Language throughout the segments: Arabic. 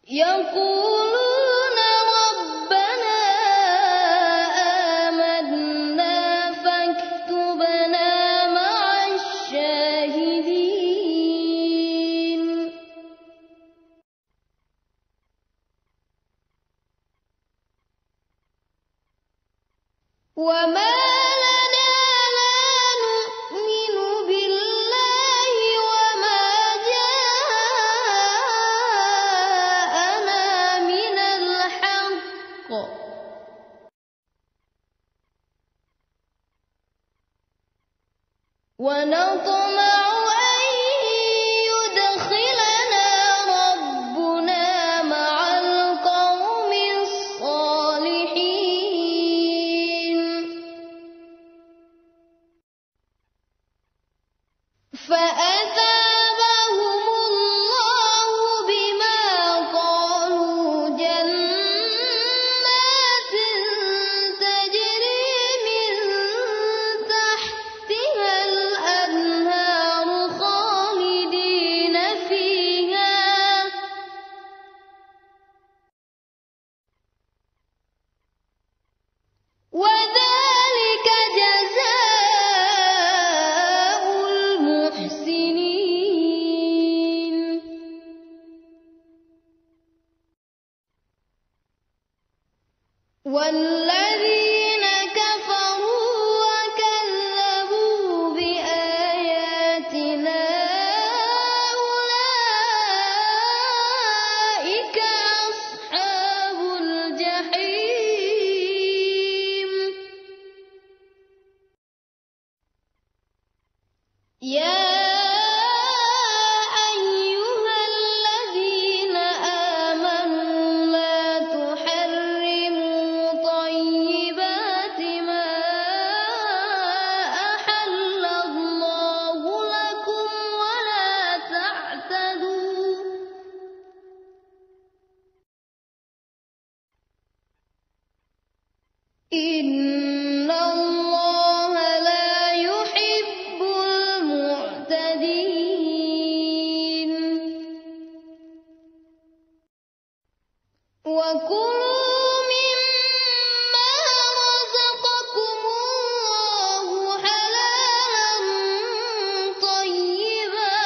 يقولون ربنا آمنا فاكتبنا مع الشاهدين. وما لنا لا نؤمن بالله وما جاءنا من الحق ونطمع أن يدخلنا ربنا مع القوم الصالحين. فأثابهم الله بما قالوا جنات تجري من تحتها الأنهار خالدين فيها وذلك جزاء المحسنين. والذين كفروا وكذبوا بآياتنا أولئك أصحاب الجحيم. يا أيها الذين آمنوا لا تحرموا طيبات ما أحل الله لكم ولا تعتدوا إن الله لا يحب المعتدين. وكلوا مما رزقكم الله حلالا طيبا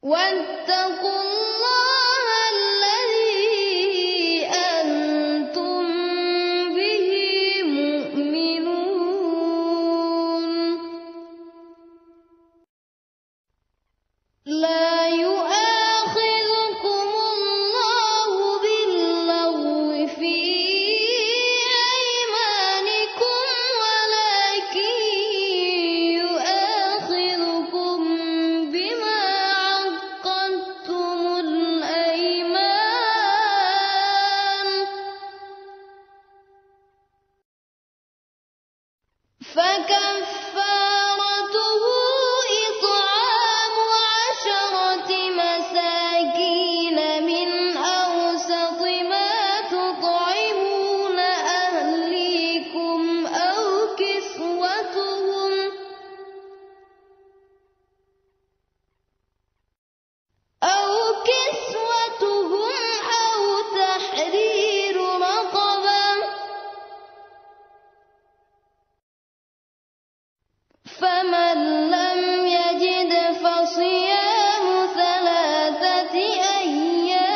واتقوا الله الذي أنتم به مؤمنون. لا يؤاخذكم الله باللغو في أيمانكم ولكن يؤاخذكم بما عقدتم الأيمان فكفارته إطعام 10 مساكين من أوسط ما تطعمون أهليكم أو كسوتهم أو تحرير رقبة فمن لم يجد فصيام 3 أيام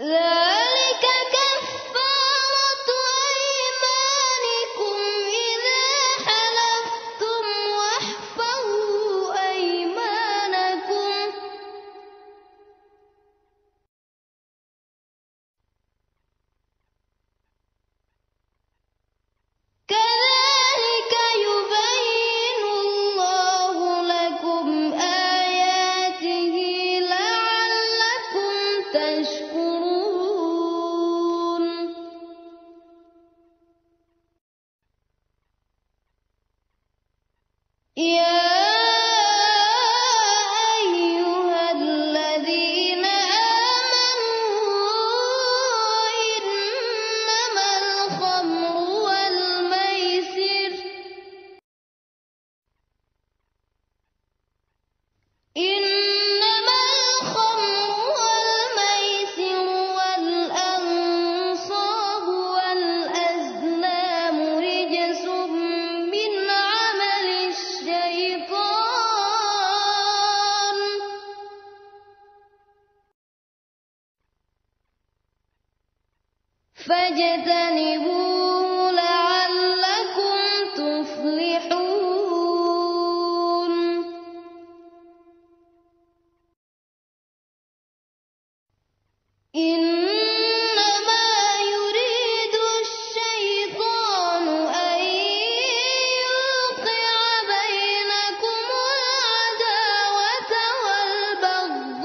ذلك كفارة أيمانكم إذا حلفتم واحفظوا أيمانكم كذلك يبين الله لكم آياته لعلكم تشكرون. يا أيها الذين آمنوا إنما فاجتنبوه لعلكم تفلحون. إنما يريد الشيطان أن يوقع بينكم العداوة والبغضاء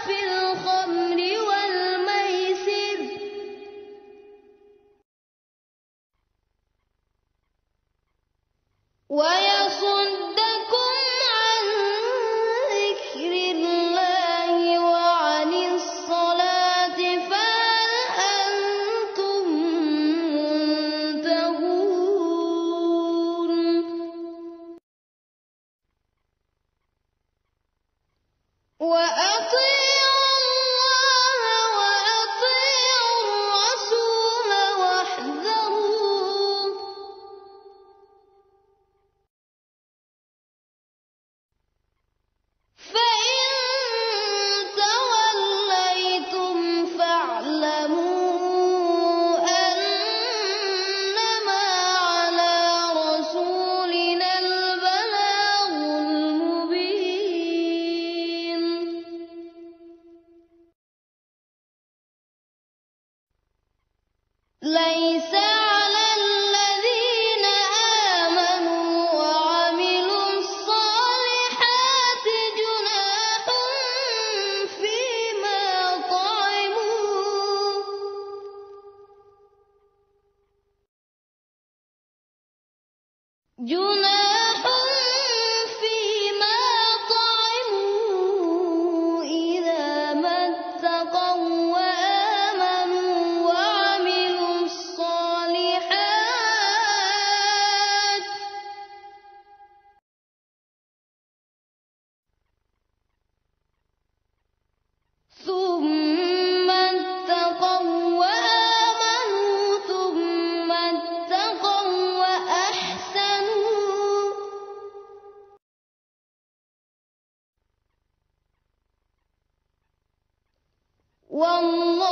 في الخمر والميسر ويصدكم عن ذكر الله وعن الصلاة فهل أنتم منتهون. وأطيعوا الله وأطيعوا الرسول واحذروا فإن توليتم فاعلموا أنما على رسولنا البلاغ المبين. ليس على الذين آمنوا وعملوا الصالحات جناح فيما طعموا إذا ما اتقوا وآمنوا وعملوا الصالحات ثم اتقوا وآمنوا ثم اتقوا وأحسنوا والله